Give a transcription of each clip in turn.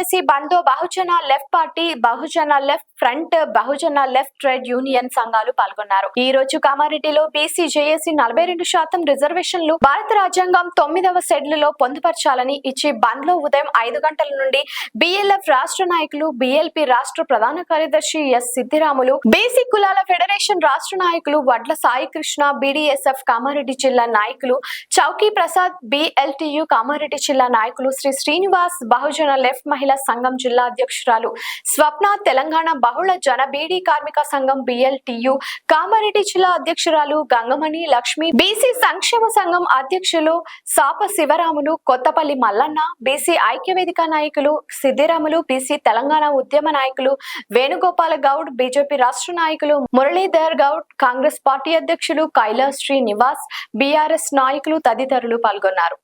JAC బంద్ బహుజన left party, బహుజన left front, బహుజన left trade union సంఘాలు పాల్గొన్నారు. ఈ రోజు కామారెడ్డిలో బీసీ జేఏసీ 42% రిజర్వేషన్లు భారత రాజ్యాంగం 9వ షెడ్యూల్లో పొందుపరచాలని ఇచ్చి బంద్ లో ఉదయం 5 గంటల నుండి బీఎల్ఎఫ్ రాష్ట్ర నాయకులు, బీఎల్పీ రాష్ట్ర ప్రధాన కార్యదర్శి ఎస్ సిద్దిరాములు, బీసీ కులాల ఫెడరేషన్ రాష్ట్ర నాయకులు వడ్ల సాయి కృష్ణ, బీడీఎస్ఎఫ్ కామారెడ్డి జిల్లా నాయకులు చౌకీ ప్రసాద్, బీఎల్టీయూ కామారెడ్డి జిల్లా నాయకులు శ్రీ శ్రీనివాస్, బహుజన లెఫ్ట్ మహిళా సంఘం జిల్లా అధ్యక్షురాలు స్వప్న, తెలంగాణ బహుళ జన బీడీ కార్మిక సంఘం బీఎల్టీయూ కామారెడ్డి జిల్లా అధ్యక్షురాలు గంగమణి లక్ష్మి, బీసీ సంక్షేమ సంఘం అధ్యక్షులు సాప శివరాములు, కొత్తపల్లి మల్లన్న, బీసీ ఐక్యవేదిక నాయకులు సిద్దిరాములు, బీసీ తెలంగాణ ఉద్యమ నాయకులు వేణుగోపాల గౌడ్, బీజేపీ రాష్ట్ర నాయకులు మురళీధర్ గౌడ్, కాంగ్రెస్ పార్టీ అధ్యక్షులు కైలాస్ శ్రీనివాస్, బీఆర్ఎస్ నాయకులు తదితరులు పాల్గొన్నారు.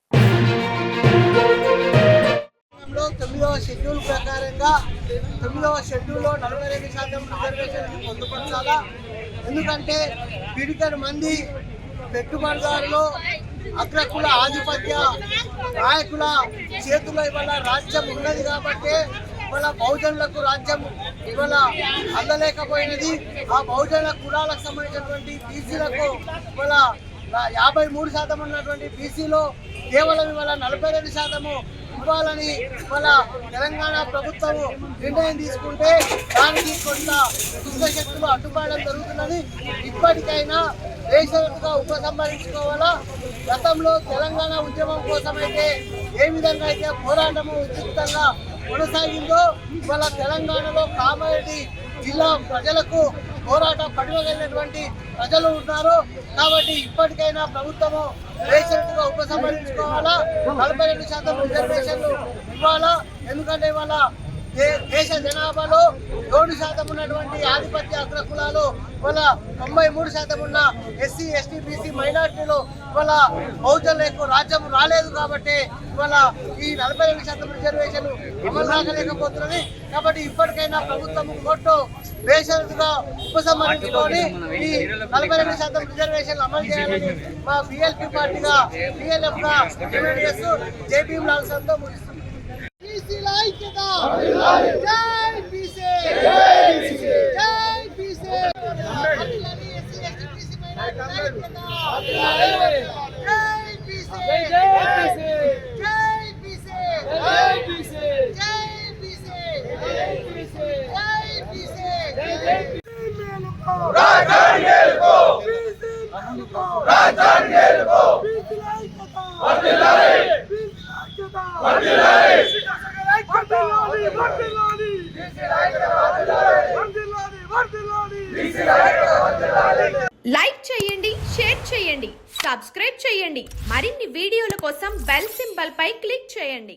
9వ షెడ్యూల్ ప్రకారంగా 9వ షెడ్యూల్లో 42% రిజర్వేషన్ పొందుపరచాలా. ఎందుకంటే పిడికడు మంది పెట్టుబడిదారులు, అగ్రకుల ఆధిపత్య నాయకుల చేతుల్లో ఇవాళ రాజ్యం ఉన్నది కాబట్టి ఇవాళ బహుజనులకు రాజ్యం ఇవాళ అందలేకపోయినది. ఆ బహుజన కులాలకు సంబంధించినటువంటి బీసీలకు ఇవాళ 53% ఉన్నటువంటి బీసీలో కేవలం ఇవాళ 42% ఇవ్వాలని ఇవాళ తెలంగాణ ప్రభుత్వం నిర్ణయం తీసుకుంటే దానికి కొంత దుష్టశక్తులు అడ్డుపడడం జరుగుతున్నది. ఇప్పటికైనా దేశంగా ఉపసంహరించుకోవాలా. గతంలో తెలంగాణ ఉద్యమం కోసమైతే ఏ విధంగా అయితే పోరాటము ఉచితంగా కొనసాగిందో ఇవాళ తెలంగాణలో కామారెడ్డి జిల్లా ప్రజలకు పోరాట పట్టుదలైనటువంటి ప్రజలు ఉన్నారు. కాబట్టి ఇప్పటికైనా ప్రభుత్వము గా ఉపసంహరించుకోవాలా. 42% రిజర్వేషన్లు ఇవ్వాలా. ఎందుకంటే ఇవాళ దేశ జనాభాలో 7% ఉన్నటువంటి ఆధిపత్య అగ్రకులాలు ఇవాళ 93% ఉన్న ఎస్సీ, ఎస్టీ, బీసీ మైనార్టీలు ఇవాళ బహుజనులకు రాజ్యం రాలేదు కాబట్టి ఇవాళ ఈ 42% రిజర్వేషన్లు అమలు కాకలేకపోతున్నది. కాబట్టి ఇప్పటికైనా ప్రభుత్వం కోర్టు బేషరతుగా ఉపసంహరించుకొని ఈ 42% రిజర్వేషన్లు అమలు చేయాలని మా బీఎల్పీ పార్టీగా, బీఎల్ఎఫ్ గా జేపీ లాల్సంతో ముగిస్తుంది. లైక్ చేయండి, షేర్ చేయండి, సబ్స్క్రైబ్ చేయండి. మరిన్ని వీడియోల కోసం బెల్ సింబల్ పై క్లిక్ చేయండి.